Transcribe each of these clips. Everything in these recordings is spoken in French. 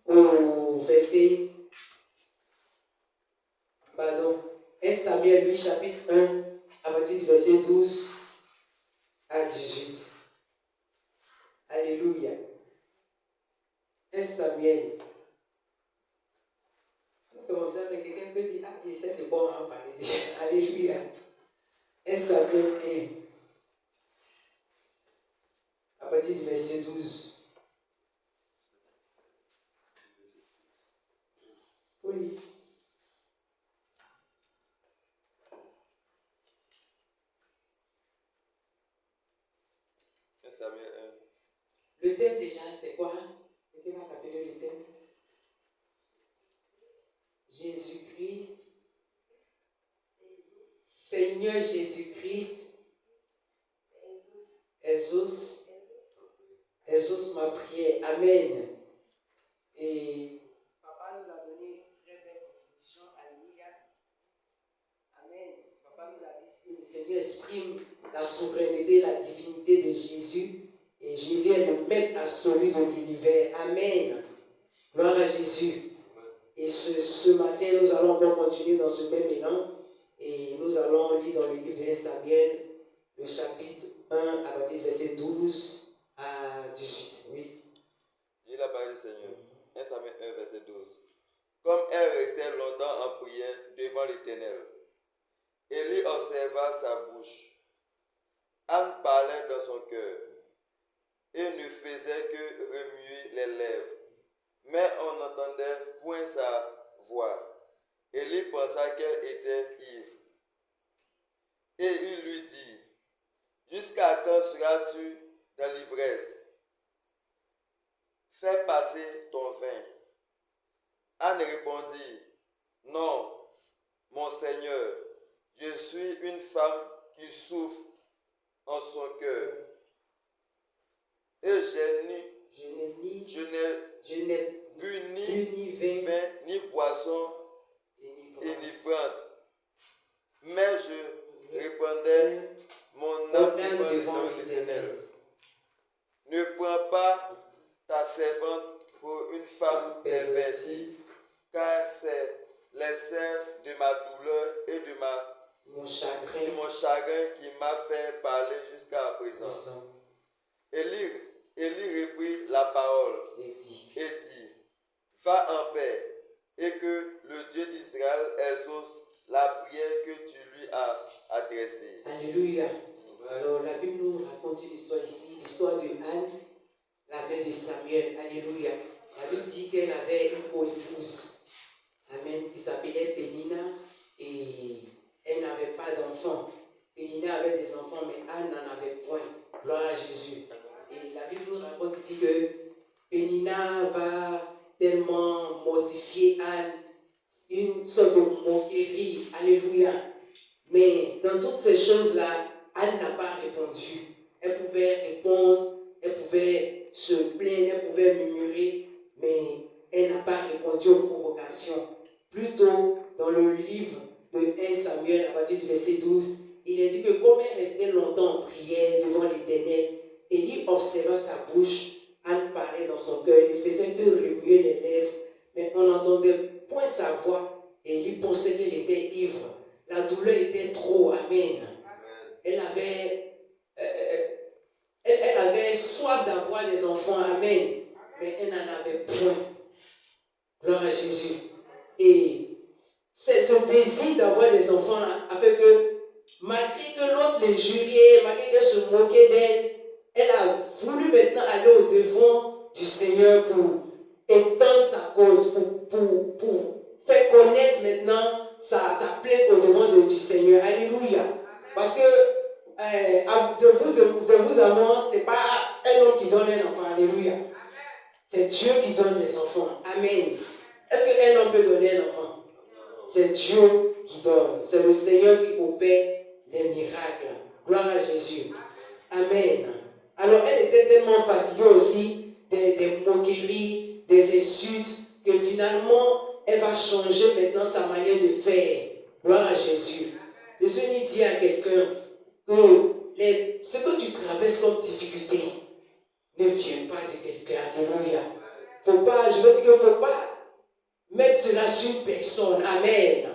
au verset, 1 Samuel 8, chapitre 1, à partir du verset 12 à 18. Alléluia. 1 Samuel. C'est comme ça, mais quelqu'un peut dire, ah, c'est bon à en parler déjà. Alléluia. 1 Samuel 1, à partir du verset 12. Oui. Samuel 1. Le thème déjà, c'est quoi? Quelqu'un va rappeler le thème? Jésus-Christ. Seigneur Jésus-Christ. Exauce ma prière. Amen. Et papa nous a donné une très belle définition. Alléluia. Amen. Papa nous a dit que le Seigneur exprime la souveraineté, la divinité de Jésus. Et Jésus est le maître absolu de l'univers. Amen. Gloire à Jésus. Et ce matin, nous allons encore continuer dans ce même élan. Et nous allons lire dans le livre de 1 Samuel, le chapitre 1, à partir du verset 12 à 18. Oui. Lis la parole du Seigneur. 1 Samuel 1, verset 12. Comme elle restait longtemps en prière devant l'Éternel, Élie observa sa bouche. Anne parlait dans son cœur et ne faisait que remuer les lèvres, mais on n'entendait point sa voix. Élie pensa qu'elle était ivre. Et il lui dit, jusqu'à quand seras-tu dans l'ivresse? Fais passer ton vin. Anne répondit, non, mon Seigneur, je suis une femme qui souffre en son cœur. Et je n'ai bu ni vin, ni boisson enivrante. Mais je répandais mon âme devant l'Éternel. Ne prends pas ta servante pour une femme pervertie, car c'est l'essai de ma douleur et de mon chagrin qui m'a fait parler jusqu'à présent. Élie reprit la parole et dit, va en paix, et que le Dieu d'Israël exauce la prière que tu lui as adressée. Alléluia. Alors la Bible nous raconte une histoire ici, l'histoire de Anne, la mère de Samuel. Alléluia. La Bible dit qu'elle avait une co-épouse, amen, qui s'appelait Pénina, et elle n'avait pas d'enfant. Pénina avait des enfants, mais Anne n'en avait point. Gloire à Jésus. Et la Bible nous raconte ici que Pénina va tellement mortifier Anne, une sorte de moquerie. Alléluia. Mais dans toutes ces choses-là, Anne n'a pas répondu. Elle pouvait répondre, elle pouvait se plaindre, elle pouvait murmurer, mais elle n'a pas répondu aux provocations. Plutôt, dans le livre de 1 Samuel, à partir du verset 12, il est dit que comme elle restait longtemps en prière devant l'Éternel, Élie observa sa bouche, Anne parlait dans son cœur, il ne faisait que remuer les lèvres, mais on n'entendait point sa voix, et Élie pensait qu'elle était ivre. La douleur était trop, amen. Elle avait soif d'avoir des enfants, amen, mais elle n'en avait point. Gloire à Jésus. Et ce désir d'avoir des enfants a fait que, malgré que l'autre les jurait, malgré qu'elle se moquait d'elle, elle a voulu maintenant aller au devant du Seigneur pour étendre sa cause, pour faire connaître maintenant sa plainte au devant du Seigneur. Alléluia. Parce que de vous à moi, ce n'est pas un homme qui donne un enfant. Alléluia. C'est Dieu qui donne les enfants. Amen. Est-ce qu'un homme peut donner un enfant? C'est Dieu qui donne. C'est le Seigneur qui opère les miracles. Gloire à Jésus. Amen. Alors elle était tellement fatiguée aussi des moqueries, des insultes, que finalement elle va changer maintenant sa manière de faire. Gloire à Jésus. Je suis venu dire à quelqu'un que ce que tu traverses comme difficulté ne vient pas de quelqu'un. Alléluia. je veux dire qu'il ne faut pas mettre cela sur une personne. Amen.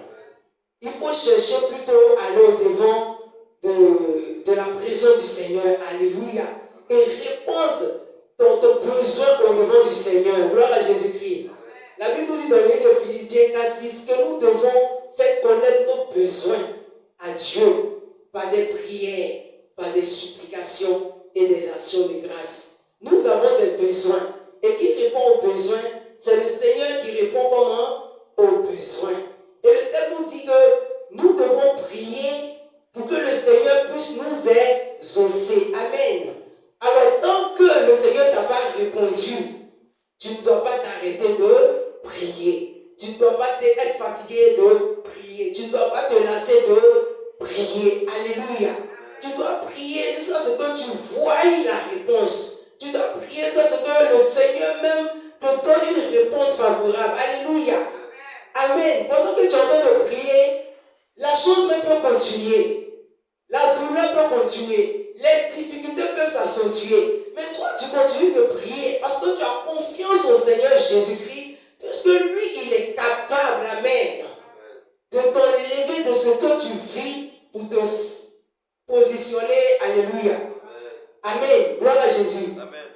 Il faut chercher plutôt à aller au-devant de la présence du Seigneur. Alléluia. Et répondre ton besoin au-devant du Seigneur. Gloire à Jésus-Christ. La Bible nous dit dans le livre de Philippiens 4:6 que nous devons faire connaître nos besoins à Dieu par des prières, par des supplications et des actions de grâce. Nous avons des besoins. Et qui répond aux besoins? C'est le Seigneur qui répond comment? Aux besoins. Et le texte nous dit que nous devons prier pour que le Seigneur puisse nous exaucer. Amen. Alors, tant que le Seigneur ne t'a pas répondu, tu ne dois pas t'arrêter de prier. Tu ne dois pas être fatigué de prier. Tu ne dois pas te lasser de prier. Alléluia. Tu dois prier jusqu'à ce que tu voies la réponse. Tu dois prier jusqu'à ce que le Seigneur même te donne une réponse favorable. Alléluia. Amen. Pendant que tu es en train de prier, la chose même peut continuer. La douleur peut continuer. Les difficultés peuvent s'accentuer. Mais toi, tu continues de prier parce que tu as confiance au Seigneur Jésus-Christ. Parce que lui, il est capable, amen, de t'enlever de ce que tu vis pour te positionner. Alléluia. Amen. Gloire à Jésus. Amen.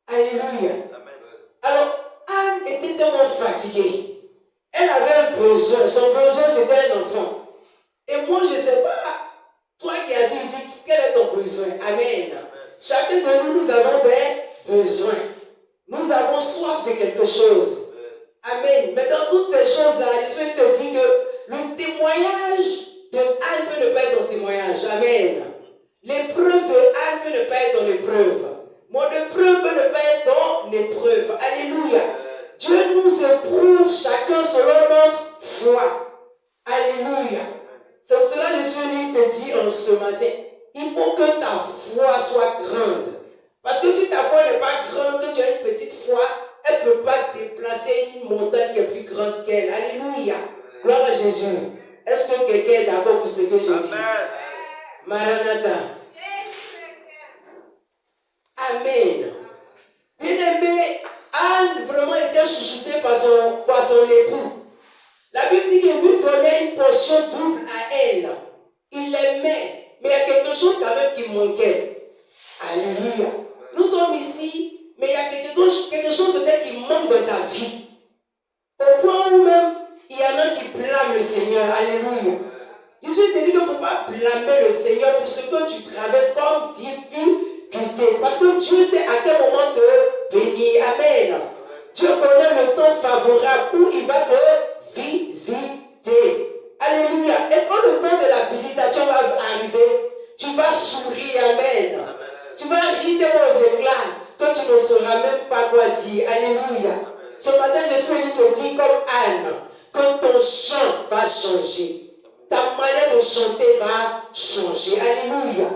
Alléluia. Amen. Alors, Anne était tellement fatiguée. Elle avait un besoin. Son besoin, c'était un enfant. Et moi, je ne sais pas, toi qui es assis ici, quel est ton besoin? Amen. Chacun de nous, nous avons des besoins. Nous avons soif de quelque chose. Amen. Mais dans toutes ces choses-là, je souhaite te dire que le témoignage de Anne peut ne pas être ton témoignage. Amen. L'épreuve de Anne peut ne pas être ton épreuve. Mon épreuve peut ne pas être ton épreuve. Alléluia. Dieu nous éprouve chacun selon notre foi. Alléluia. C'est pour cela que je suis venu te dire ce matin, il faut que ta foi soit grande. Parce que si ta foi n'est pas grande, que tu as une petite foi, elle ne peut pas déplacer une montagne qui est plus grande qu'elle. Alléluia. Gloire à Jésus. Est-ce que quelqu'un est d'accord pour ce que je dis? Maranatha. Amen. Bien-aimé, Anne vraiment était chouchoutée par son époux. La Bible dit qu'il lui donnait une portion double à elle. Il l'aimait, mais il y a quelque chose quand même qui manquait. Alléluia. Nous sommes ici, mais il y a quelque chose peut-être qui manque dans ta vie. Au point où même, il y en a qui blâment le Seigneur. Alléluia. Je te dis qu'il ne faut pas blâmer le Seigneur pour ce que tu traverses comme difficulté. Parce que Dieu sait à quel moment te bénir. Amen. Dieu connaît le temps favorable où il va te visiter. Alléluia. Et quand le temps de la visitation va arriver, tu vas sourire. Amen. Tu vas rire tellement aux éclats que tu ne sauras même pas quoi dire. Alléluia. Ce matin, je suis venu te dire comme Anne que ton chant va changer. Ta manière de chanter va changer. Alléluia.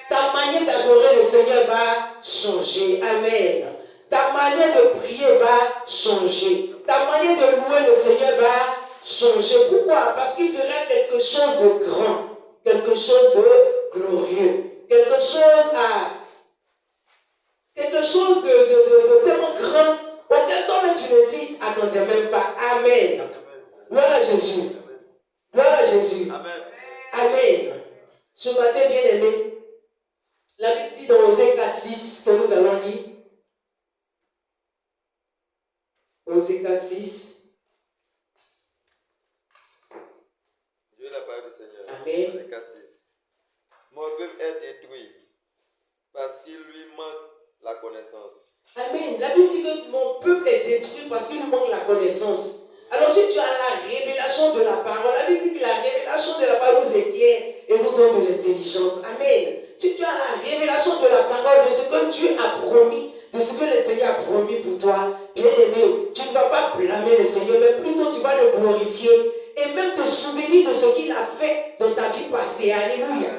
Ta manière d'adorer le Seigneur va changer. Amen. Ta manière de prier va changer. Ta manière de louer le Seigneur va changer. Pourquoi? Parce qu'il fera quelque chose de grand, quelque chose de glorieux, quelque chose de tellement grand auquel toi-même tu le dis, attendez même pas. Amen. Gloire à Jésus. Gloire à Jésus. Amen. Amen. Ce matin, bien aimé, la Bible dit dans Osée 4:6 que nous allons lire. Osée 4:6. Dieu la parole du Seigneur. Amen. Osée 4:6. Mon peuple est détruit parce qu'il lui manque la connaissance. Amen. La Bible dit que mon peuple est détruit parce qu'il lui manque la connaissance. Alors si tu as la révélation de la parole, la Bible dit que la révélation de la parole nous éclaire et nous donne de l'intelligence. Amen. Si tu as la révélation de la parole, de ce que Dieu a promis, de ce que le Seigneur a promis pour toi, bien aimé, tu ne vas pas blâmer le Seigneur, mais plutôt tu vas le glorifier et même te souvenir de ce qu'il a fait dans ta vie passée. Alléluia.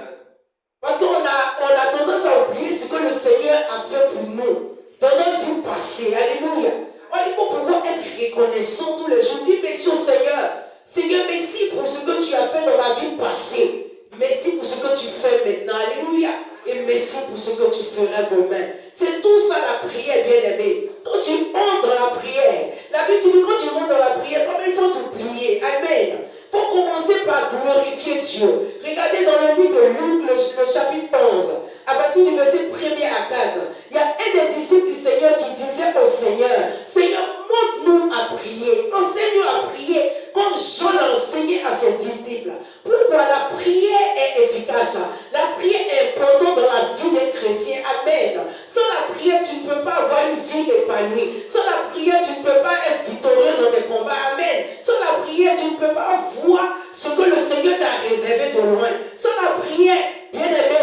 Parce qu'on a tendance à oublier ce que le Seigneur a fait pour nous dans notre vie passée. Alléluia. Alors, il faut pouvoir être reconnaissant tous les jours. Dis merci au Seigneur. Seigneur, merci pour ce que tu as fait dans ma vie passée. Merci pour ce que tu fais maintenant. Alléluia. Et merci pour ce que tu feras demain. C'est tout ça la prière, bien-aimée. tu entres dans la prière, la Bible dit que quand tu rentres dans la prière, comme il faut t'oublier. Amen. Il faut commencer par glorifier Dieu. Regardez dans le livre de Luc, le chapitre 11, à partir du verset 1er à 4, il y a un des disciples du Seigneur qui disait au Seigneur, Seigneur, montre-nous à prier. Enseigne-nous à prier comme Jean l'a enseigné à ses disciples. Pourquoi la prière est efficace? La prière est importante dans la vie des chrétiens. Amen. Sans la prière, tu ne peux pas avoir une vie épanouie. Sans la prière, tu ne peux pas être victorieux dans tes combats. Amen. Sans la prière, tu ne peux pas voir ce que le Seigneur t'a réservé de loin. Sans la prière, bien aimé,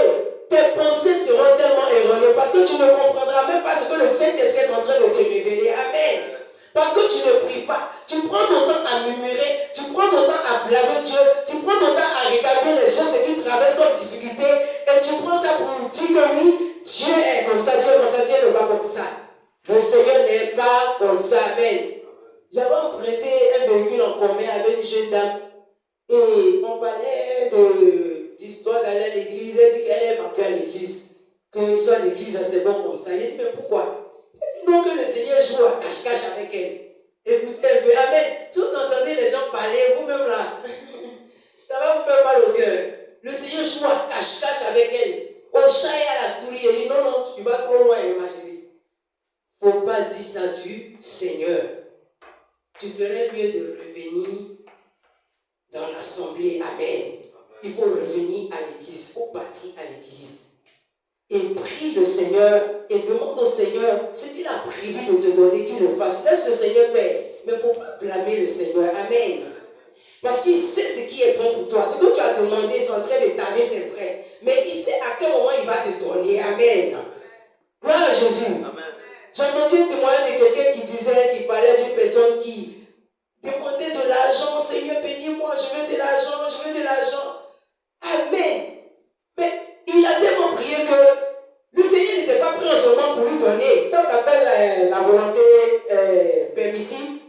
tes pensées seront tellement erronées parce que tu ne comprendras même pas ce que le Saint-Esprit est en train de te révéler. Amen. Parce que tu ne pries pas, tu prends ton temps à murmurer, tu prends ton temps à blâmer Dieu, tu prends ton temps à regarder les choses qui traversent comme difficulté et tu prends ça pour dire que oui, Dieu est comme ça, Dieu est comme ça, Dieu n'est pas comme ça. Le Seigneur n'est pas comme ça. Amen. J'avais emprunté un véhicule en commun avec une jeune dame et on parlait d'histoire d'aller à l'église. Elle dit qu'elle n'est pas plus à l'église, que soit l'église c'est bon comme ça. Elle dit mais pourquoi? Non, que le Seigneur joue à cache-cache avec elle. Écoutez un peu. Amen. Si vous entendez les gens parler, vous-même là, ça va vous faire mal au cœur. Le Seigneur joue à cache-cache avec elle. Au chat et à la souris. Elle dit non, non, tu vas trop loin, ma chérie. Il ne faut pas dire ça du Seigneur. Tu ferais mieux de revenir dans l'assemblée. Amen. Il faut revenir à l'église. Il faut partir à l'église. Et prie le Seigneur et demande au Seigneur ce qu'il a prévu de te donner, qu'il le fasse. Laisse le Seigneur faire. Mais il ne faut pas blâmer le Seigneur. Amen. Parce qu'il sait ce qui est bon pour toi. Ce que tu as demandé, c'est en train de t'amener, c'est vrai. Mais il sait à quel moment il va te donner. Amen. Gloire à Jésus. J'ai entendu un témoignage de quelqu'un qui disait, qui parlait d'une personne qui demandait de l'argent. Seigneur, bénis-moi, je veux de l'argent, je veux de l'argent. Amen. Mais il a tellement prié que le Seigneur n'était pas prêt en ce moment pour lui donner. Ça, on appelle la volonté permissive.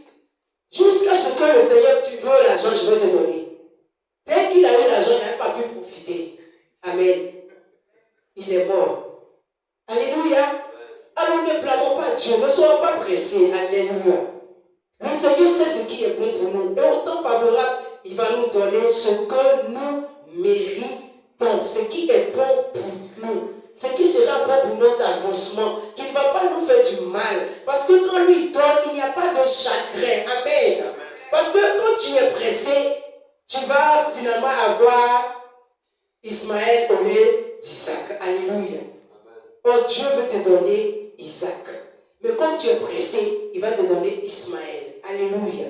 Jusqu'à ce que le Seigneur, tu veux l'argent, je vais te donner. Dès qu'il a eu l'argent, il n'a pas pu profiter. Amen. Il est mort. Alléluia. Alors ne blâmons pas Dieu, ne soyons pas pressés. Alléluia. Le Seigneur sait ce qui est bon pour nous. Et au temps favorable, il va nous donner ce que nous méritons, ce qui est bon pour nous, ce qui sera bon pour notre avancement, qui ne va pas nous faire du mal. Parce que quand lui donne, il n'y a pas de chagrin. Amen. Parce que quand tu es pressé, tu vas finalement avoir Ismaël au lieu d'Isaac. Alléluia. Oh, Dieu veut te donner Isaac. Mais comme tu es pressé, il va te donner Ismaël. Alléluia.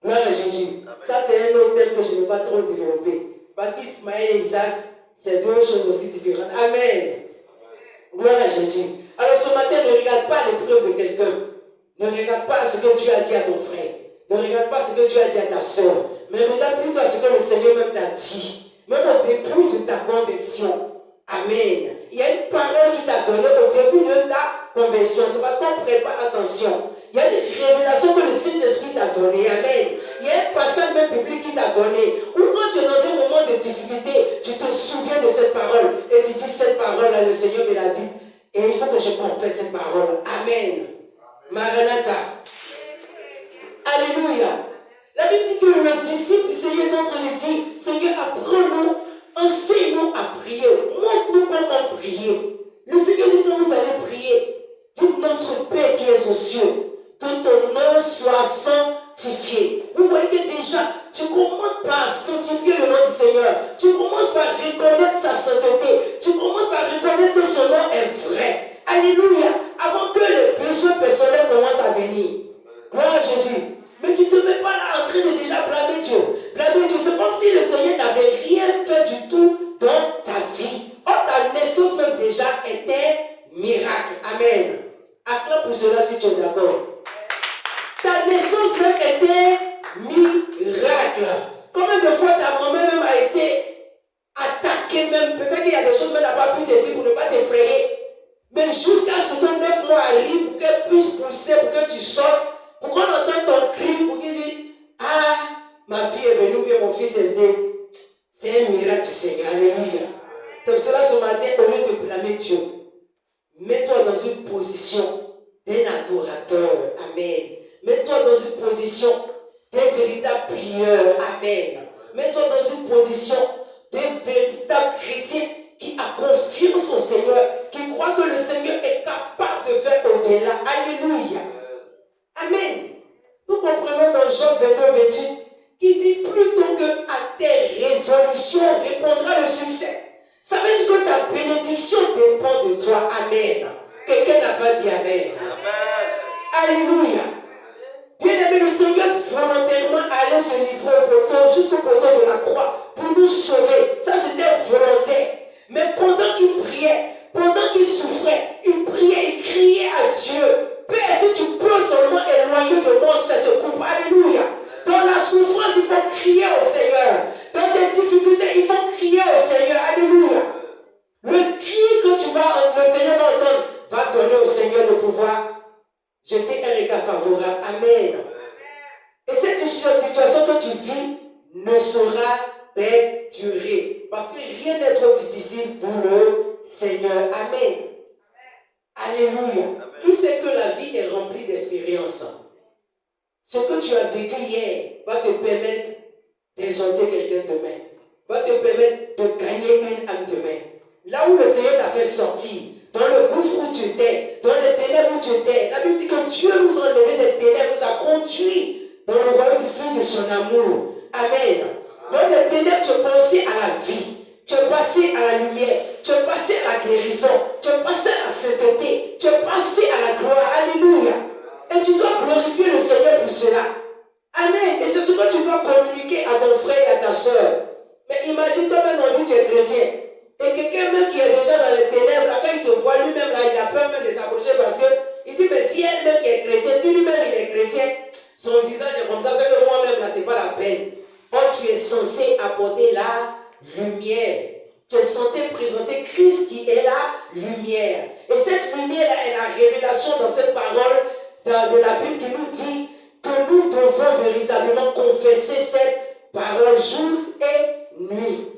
Gloire à Jésus. Ça, c'est un autre thème que je ne vais pas trop développer. Parce qu'Ismaël et Isaac, c'est deux choses aussi différentes. Amen. Gloire à Jésus. Alors ce matin, ne regarde pas l'épreuve de quelqu'un. Ne regarde pas ce que Dieu a dit à ton frère. Ne regarde pas ce que Dieu a dit à ta soeur. Mais regarde plutôt ce que le Seigneur même t'a dit. Même au début de ta conversion. Amen. Il y a une parole qui t'a donnée au début de ta conversion. C'est parce qu'on ne prête pas attention. Il y a une révélation que le Saint-Esprit t'a donnée. Amen. Il y a un passage même biblique qui t'a donné. Ou quand tu es dans un moment de difficulté, tu te souviens de cette parole. Et tu dis, cette parole-là, le Seigneur me l'a dit. Et il faut que je confesse cette parole. Amen. Maranatha. Alléluia. La Bible dit que le disciple du Seigneur d'entre nous dit, Seigneur, apprends-nous, enseigne-nous à prier. Montre-nous comment prier. Le Seigneur dit quand vous allez prier, dites notre Père qui est aux cieux, que ton nom soit sanctifié. Vous voyez que déjà, tu commences par sanctifier le nom du Seigneur. Tu commences par reconnaître sa sainteté. Tu commences par reconnaître que son nom est vrai. Alléluia. Avant que les besoins personnels commencent à venir. Gloire à Jésus. Mais tu ne te mets pas là en train de déjà blâmer Dieu. Blâmer Dieu, c'est comme si le Seigneur n'avait rien fait du tout dans ta vie. Or, ta naissance même déjà était miracle. Amen. Acclame pour cela si tu es d'accord. Ta naissance même était miracle. Combien de fois ta maman même a été attaquée même. Peut-être qu'il y a des choses qu'elle n'a pas pu te dire pour ne pas t'effrayer. Mais jusqu'à ce que 9 mois arrivent pour qu'elle puisse pousser, pour que tu sortes. Pour qu'on entende ton cri, pour qu'il dise, ah, ma fille est venue, que mon fils est venu. C'est un miracle du Seigneur. Alléluia. C'est pour cela ce matin, au lieu de blâmer Dieu, mets-toi dans une position d'un adorateur. Amen. Mets-toi dans une position d'un véritable prieur. Amen. Mets-toi dans une position d'un véritable chrétien qui a confiance au Seigneur, qui croit que le Seigneur est capable de faire au-delà. Alléluia. Amen. Nous comprenons dans Job 22-28 qui dit plutôt que à tes résolutions répondra le succès. Ça veut dire que ta bénédiction dépend de toi. Amen. Quelqu'un n'a pas dit Amen. Amen. Alléluia. Bien aimé, le Seigneur volontairement allait se livrer au poteau, jusqu'au poteau de la croix, pour nous sauver. Ça, c'était volontaire. Mais pendant qu'il priait, pendant qu'il souffrait, il priait, il criait à Dieu. Père, si tu peux seulement éloigner de moi cette coupe. Alléluia. Dans la souffrance, il faut crier au Seigneur. Dans tes difficultés, il faut crier au Seigneur. Alléluia. Le cri que le Seigneur va entendre va donner au Seigneur de pouvoir jeter un regard favorable. Amen. Et cette situation que tu vis ne saura perdurer. Parce que rien n'est trop difficile pour le Seigneur. Amen. Alléluia. Qui sait que la vie est remplie d'expériences? Ce que tu as vécu hier va te permettre d'exalter quelqu'un demain. Va te permettre de gagner une âme demain. Là où le Seigneur t'a fait sortir, dans le gouffre où tu étais, dans les ténèbres où tu étais, la Bible dit que Dieu nous a enlevé des ténèbres, nous a conduits dans le royaume du Fils de son amour. Amen. Dans les ténèbres, tu es passé à la vie, tu es passé à la lumière, tu es passé à la guérison, tu es passé à la sainteté, tu es passé à la gloire. Alléluia. Et tu dois glorifier le Seigneur pour cela. Amen. Et c'est ce que tu dois communiquer à ton frère et à ta soeur. Mais imagine toi-même, on dit que tu es chrétien. Et quelqu'un même qui est déjà dans les ténèbres, là, quand il te voit lui-même, là, il a peur même de s'approcher parce qu'il dit, mais si elle-même qui est chrétien, si lui-même il est chrétien, son visage est comme ça, c'est que moi-même, là, c'est pas la peine. Or, tu es censé apporter la lumière. Tu es censé présenter Christ qui est la lumière. Et cette lumière-là est la révélation dans cette parole de la Bible qui nous dit que nous devons véritablement confesser cette parole jour et nuit.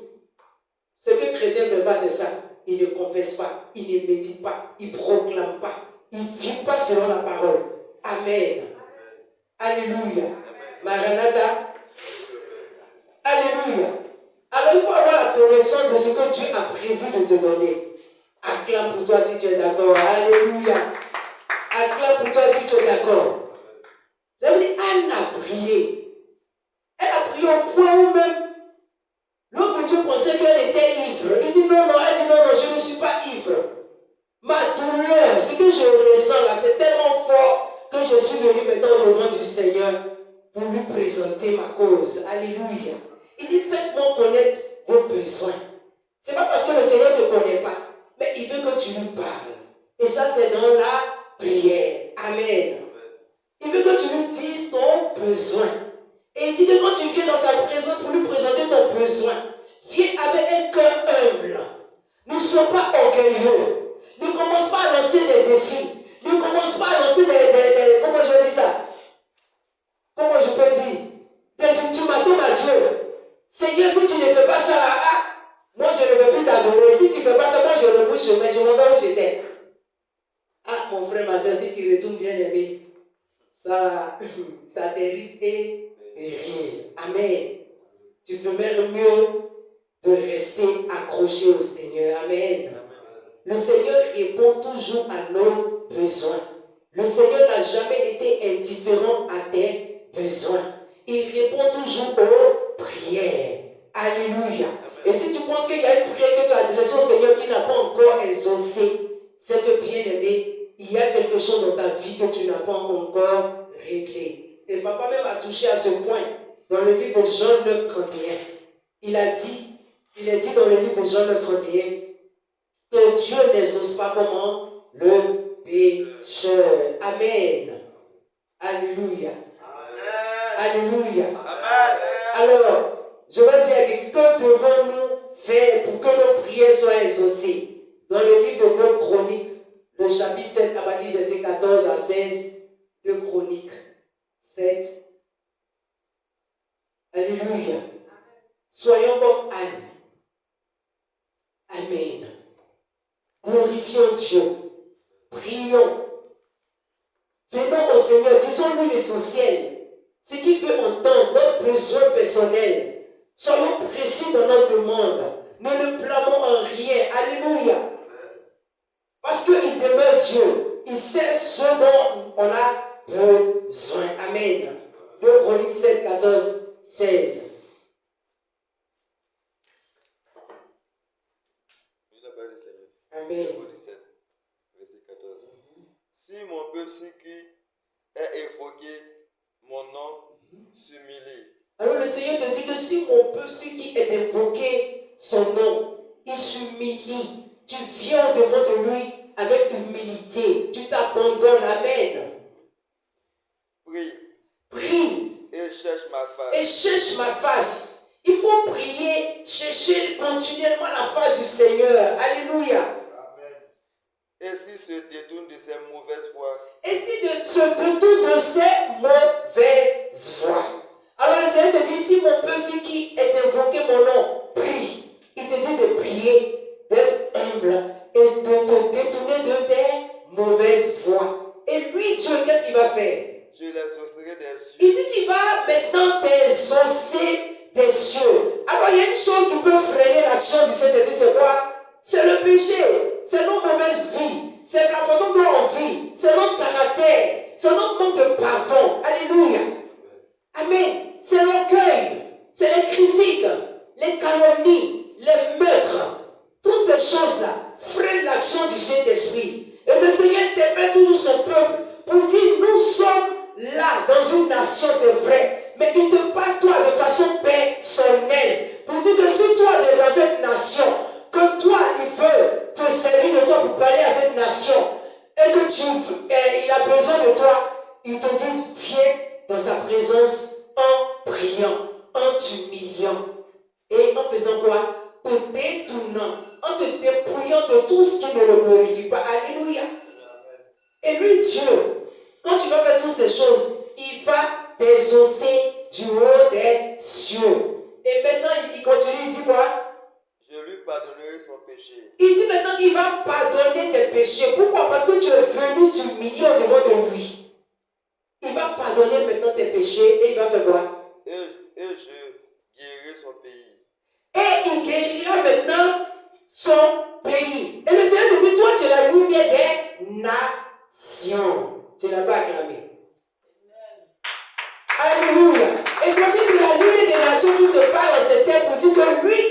Ce que le chrétien ne fait pas, c'est ça. Il ne confesse pas, il ne médite pas, il ne proclame pas, il ne vit pas selon la parole. Amen. Alléluia. Maranatha. Alléluia. Alors il faut avoir la connaissance de ce que Dieu a prévu de te donner. Acclame pour toi si tu es d'accord. Alléluia. Acclame pour toi si tu es d'accord. Anne a prié. Elle a prié au point où même l'autre Dieu pensait qu'elle était ivre. Il dit non, elle dit non, je ne suis pas ivre. Ma douleur, ce que je ressens là, c'est tellement fort que je suis venu maintenant devant du Seigneur pour lui présenter ma cause. Alléluia. Il dit faites-moi connaître vos besoins. Ce n'est pas parce que le Seigneur ne te connaît pas, mais il veut que tu lui parles. Et ça, c'est dans la prière. Amen. Il veut que tu lui dises ton besoin. Et il dit que quand tu viens dans sa présence pour lui présenter ton besoin, viens avec un cœur humble. Ne sois pas orgueilleux. Ne commence pas à lancer des défis. Ne commence pas à lancer des comment je dis ça? Comment je peux dire? Des ultimatums à Dieu. Seigneur, si tu ne fais pas ça là, moi je ne veux plus t'adorer. Si tu ne fais pas ça, moi je rebouche chemin, je m'en vais où j'étais. Ah, mon frère, ma soeur, si tu retournes bien aimé, ça risque et rire. Amen. Tu peux même mieux de rester accroché au Seigneur. Amen. Le Seigneur répond toujours à nos besoins. Le Seigneur n'a jamais été indifférent à tes besoins. Il répond toujours aux prières. Alléluia. Et si tu penses qu'il y a une prière que tu as adressée au Seigneur qui n'a pas encore exaucé, c'est que bien aimé, il y a quelque chose dans ta vie que tu n'as pas encore réglé. Et papa même a touché à ce point dans le livre de Jean 9, 31. Il est dit dans le livre de Jean 9, 31 que Dieu n'exauce pas comment? Le pécheur. Amen. Alléluia. Alléluia. Amen. Alors, je vais dire que devons-nous faire pour que nos prières soient exaucées? Dans le livre de 2 Chroniques, le chapitre 7, à partir du verset 14 à 16, 2 Chroniques 7. Alléluia. Soyons comme Anne. Amen. Glorifions Dieu. Prions. Disons-lui l'essentiel. Ce qu'il veut entendre, notre besoin personnel. Soyons précis dans notre demande. Ne le blâmons en rien. Alléluia. Parce qu'il demeure Dieu. Il sait ce dont on a besoin. Amen. 2 Chroniques 7, 14, 16. Amen. 7, verset 14. Si mon peuple qui est évoqué, mon nom s'humilie. Alors le Seigneur te dit que si mon peuple qui est invoqué son nom, il s'humilie, tu viens devant de lui avec humilité, tu t'abandonnes. Amen. Prie. Prie. Et cherche ma face. Et cherche ma face. Il faut prier, chercher continuellement la face du Seigneur. Alléluia. Et s'il se détourne de ses mauvaises voies. Et s'il se détourne de ses mauvaises voies. Alors le Seigneur te dit, si mon peuple qui est invoqué mon nom, prie. Il te dit de prier, d'être humble et de te détourner de tes mauvaises voies. Et lui, Dieu, qu'est-ce qu'il va faire? Je les exaucerai des cieux. Il dit qu'il va maintenant t'exaucer des cieux. Alors il y a une chose qui peut freiner l'action du Saint-Esprit, c'est quoi? C'est le péché, c'est nos mauvaises vies, c'est la façon dont on vit, c'est notre caractère, c'est notre manque de pardon. Alléluia. Amen. C'est l'orgueil, c'est les critiques, les calomnies, les meurtres. Toutes ces choses-là freinent l'action du Saint-Esprit. Et le Seigneur interpelle toujours son peuple pour dire, nous sommes là dans une nation, c'est vrai, mais il te parle toi de façon personnelle. Pour dire que si toi tu es dans cette nation, que toi il veut te servir de toi pour parler à cette nation, et que il a besoin de toi, il te dit, viens dans sa présence en priant, en t'humiliant, et en faisant quoi? Te détournant, en te dépouillant de tout ce qui ne le glorifie pas. Alléluia. Et lui, Dieu, quand tu vas faire toutes ces choses, il va t'exaucer du haut des cieux. Et maintenant, il continue, il dit quoi? Je lui pardonnerai son péché. Il dit maintenant qu'il va pardonner tes péchés. Pourquoi? Parce que tu es venu t'humilier au devant de lui. Il va pardonner maintenant tes péchés et il va faire quoi? Et je guérirai son pays. Et il guérira maintenant son pays. Et le Seigneur te dit, toi tu es la lumière des nations. Tu n'as pas acclamé. Alléluia. Et c'est aussi que la lumière des nations qui te parle en ces termes pour dire que lui,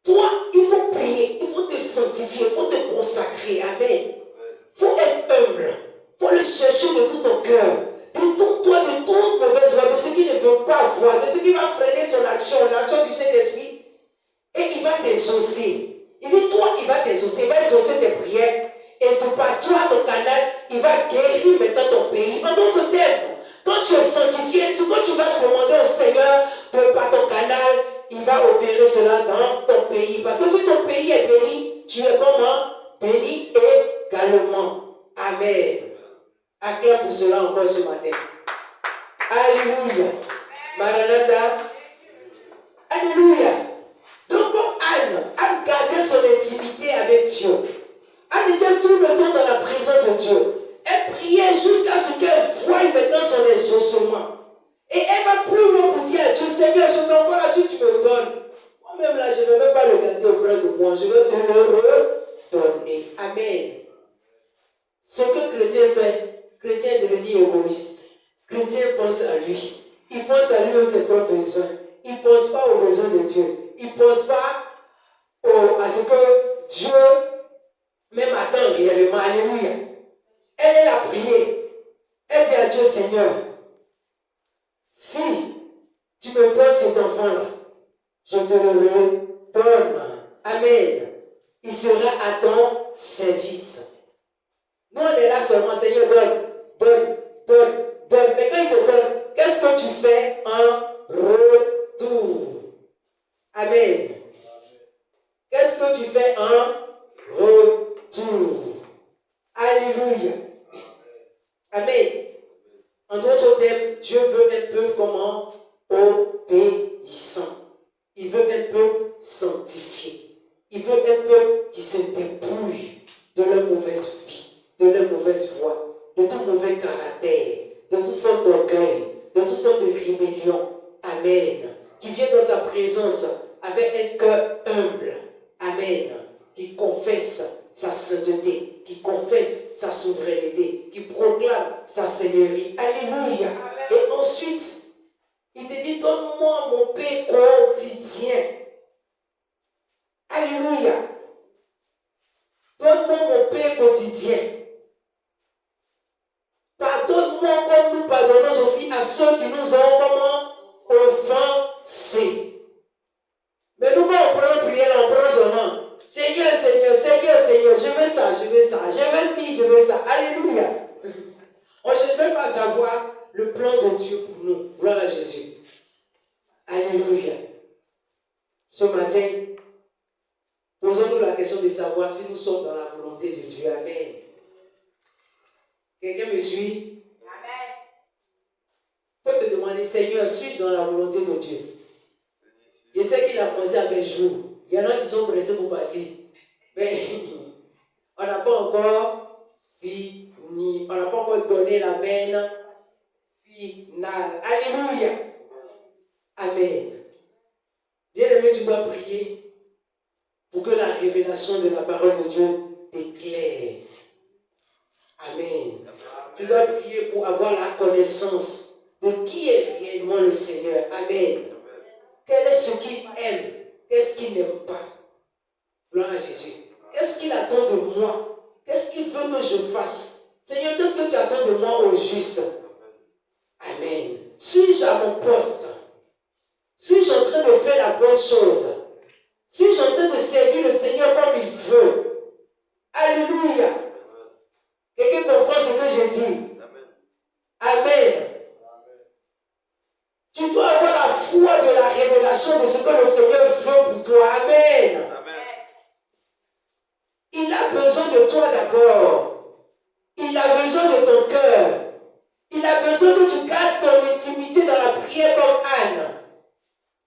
toi, il faut prier, il faut te sanctifier, il faut te consacrer. Amen. Il faut être humble. Il faut le chercher de tout ton cœur. Détourne-toi de toute mauvaise voie, de ce qui ne veut pas voir, de ce qui va freiner son action, l'action du Saint-Esprit. Et il va t'exaucer. Il dit, toi, il va t'exaucer, il va exaucer tes prières. Et par toi, ton canal, il va guérir maintenant ton pays. En d'autres termes, quand tu es sanctifié, ce que tu vas demander au Seigneur par ton canal, il va opérer cela dans ton pays. Parce que si ton pays est béni, tu es comment? Béni également. Amen. Acclame pour cela encore ce matin. Alléluia. Maranatha. Alléluia. Donc comme Anne gardait son intimité avec Dieu. Anne était tout le temps dans la présence de Dieu. Elle priait jusqu'à ce qu'elle voie maintenant son exaucement. Et elle va plus loin pour dire à Dieu, Seigneur, cet enfant-là, si tu me donnes, moi-même là, je ne vais même pas le garder auprès de moi, je vais te le redonner. Amen. Ce que chrétien fait, chrétien est devenu égoïste. Chrétien pense à lui. Il pense à lui-même ses propres besoins. Il ne pense pas aux besoins de Dieu. Il ne pense pas à ce que Dieu même attend réellement. Alléluia. Elle a prié. Elle dit à Dieu, Seigneur, si tu me donnes cet enfant-là, je te le redonne. Amen. Il sera à ton service. Nous, on est là seulement, Seigneur, donne. Mais quand il te donne, qu'est-ce que tu fais en retour? Amen. Qu'est-ce que tu fais en retour? Alléluia. Amen. En d'autres termes, Dieu veut un peuple comment? Obéissant. Il veut un peuple sanctifié. Il veut un peuple qui se dépouille de leur mauvaise vie, de leur mauvaise voie, de tout mauvais caractère, de toute forme esprit de rébellion. Amen. Qui vient dans sa présence avec un cœur humble. Amen. Qui confesse sa sainteté, qui confesse sa souveraineté, qui proclame sa seigneurie. Alléluia. Et ensuite, il te dit, donne-moi mon pain quotidien. Alléluia. Donne-moi mon pain quotidien. Pardonne-moi comme nous pardonnons aussi à ceux qui nous ont offensés. Mais nous, quand on prend une prière, on prend seulement Seigneur, Seigneur, Seigneur, Seigneur, je veux ça, je veux ça, je veux ci, je veux ça. Alléluia. On ne cherche même pas à savoir le plan de Dieu pour nous. Gloire à Jésus. Alléluia. Ce matin, posons-nous la question de savoir si nous sommes dans la volonté de Dieu. Amen. Quelqu'un me suit? Amen. Faut te demander, Seigneur, suis-je dans la volonté de Dieu? Je sais qu'il a commencé à faire jour. Il y en a qui sont pressés pour partir. Mais on n'a pas encore fini. On n'a pas encore donné la peine finale. Alléluia. Amen. Bien-aimé, tu dois prier pour que la révélation de la parole de Dieu t'éclaire. Amen. Tu dois prier pour avoir la connaissance de qui est réellement le Seigneur. Amen. Quel est ce qu'il aime? Qu'est-ce qu'il n'aime pas? Gloire à Jésus. Qu'est-ce qu'il attend de moi? Qu'est-ce qu'il veut que je fasse? Seigneur, qu'est-ce que tu attends de moi au juste? Amen. Suis-je à mon poste? Suis-je en train de faire la bonne chose? Suis-je en train de servir le Seigneur comme il veut? Alléluia. Quelqu'un comprend ce que j'ai dit? Amen. Tu dois avoir la foi de la révélation de ce que le Seigneur veut pour toi. Amen. Amen. Il a besoin de toi d'abord. Il a besoin de ton cœur. Il a besoin que tu gardes ton intimité dans la prière comme Anne.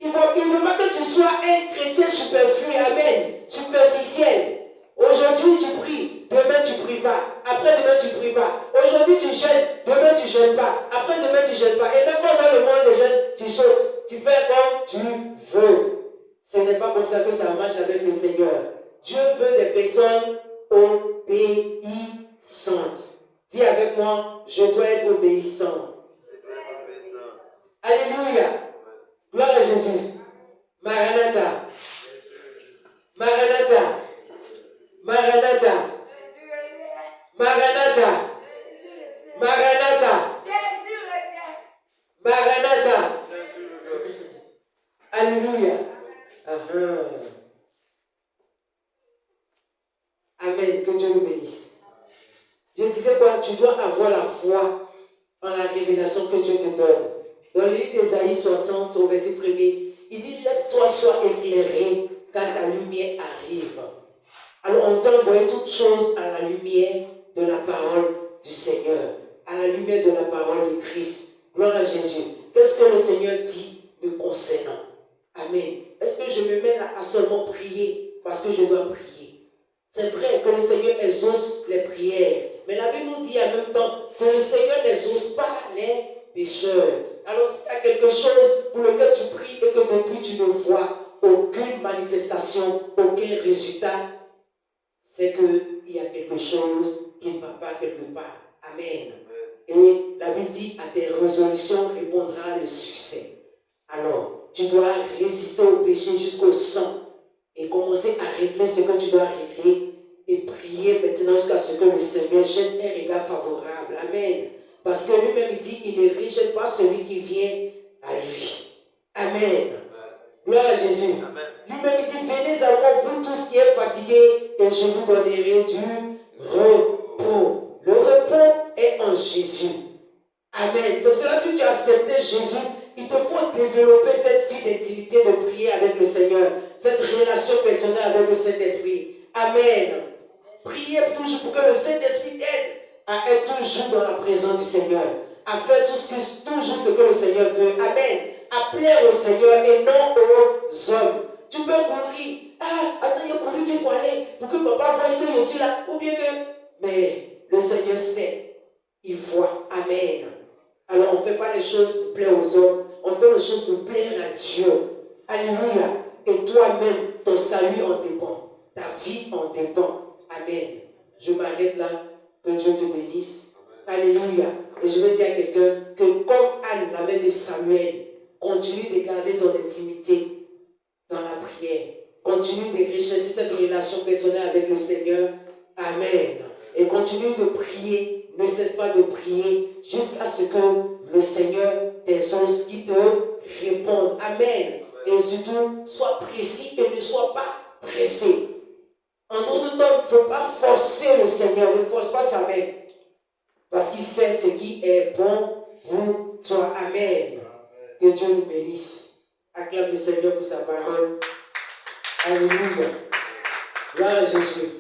Il ne veut pas que tu sois un chrétien superflu. Amen. Superficiel. Aujourd'hui tu pries, demain tu ne pries pas. Après-demain tu ne pries pas. Aujourd'hui tu jeûnes, demain tu ne jeûnes pas. Après-demain tu ne jeûnes pas. Et même quand dans le moment de jeûne, tu sautes. Tu fais comme tu veux. Ce n'est pas comme ça que ça marche avec le Seigneur. Dieu veut des personnes obéissantes. Dis avec moi, je dois être obéissant. Alléluia. Gloire à Jésus. Maranatha. Maranatha. Maranatha. Maranatha. Maranatha. Maranatha. Alléluia. Amen. Que Dieu nous bénisse. Je disais quoi? Tu dois avoir la foi en la révélation que Dieu te donne. Dans le livre d'Ésaïe 60, au verset 1er, il dit, lève-toi, sois éclairé, car ta lumière arrive. Alors on doit envoyer toutes choses à la lumière de la parole du Seigneur, à la lumière de la parole de Christ. Gloire à Jésus. Qu'est-ce que le Seigneur dit me concernant? Amen. Est-ce que je me mets là à seulement prier parce que je dois prier? C'est vrai que le Seigneur exauce les prières, mais la Bible nous dit en même temps que le Seigneur n'exauce pas les pécheurs. Alors s'il y a quelque chose pour lequel tu pries et que depuis tu ne vois aucune manifestation, aucun résultat, c'est qu'il y a quelque chose qui ne va pas quelque part. Amen. Et la Bible dit, à tes résolutions répondra le succès. Alors, tu dois résister au péché jusqu'au sang et commencer à régler ce que tu dois régler et prier maintenant jusqu'à ce que le Seigneur jette un regard favorable. Amen. Parce que lui-même, il dit, il ne rejette pas celui qui vient à lui. Amen. Gloire à Jésus. Lui-même, il dit, venez à moi, vous tous qui êtes fatigués, et je vous donnerai du repos. Le repos est en Jésus. Amen. C'est pour cela, si tu as accepté Jésus, il te faut développer cette vie d'intimité, de prier avec le Seigneur, cette relation personnelle avec le Saint-Esprit. Amen. Priez toujours pour que le Saint-Esprit aide à être toujours dans la présence du Seigneur, à faire toujours ce que le Seigneur veut. Amen. À plaire au Seigneur et non aux hommes. Tu peux courir. Ah, attends, il a couru vite pour aller, pour que papa voie que je suis là. Ou bien que. Mais le Seigneur sait. Il voit. Amen. Alors on ne fait pas les choses pour plaire aux hommes, on fait les choses pour plaire à Dieu. Alléluia. Et toi-même, ton salut en dépend. Ta vie en dépend. Amen. Je m'arrête là. Que Dieu te bénisse. Alléluia. Et je veux dire à quelqu'un que comme Anne, la mère de Samuel, continue de garder ton intimité dans la prière. Continue de rechercher cette relation personnelle avec le Seigneur. Amen. Et continue de prier. Ne cesse pas de prier jusqu'à ce que le Seigneur t'exauce, qu'il te réponde. Amen. Et surtout, sois précis et ne sois pas pressé. En d'autres temps, il ne faut pas forcer le Seigneur. Ne force pas sa main. Parce qu'il sait ce qui est bon pour toi. Amen. Que Dieu nous bénisse. Acclame le Seigneur pour sa parole. Alléluia. Gloire à Jésus.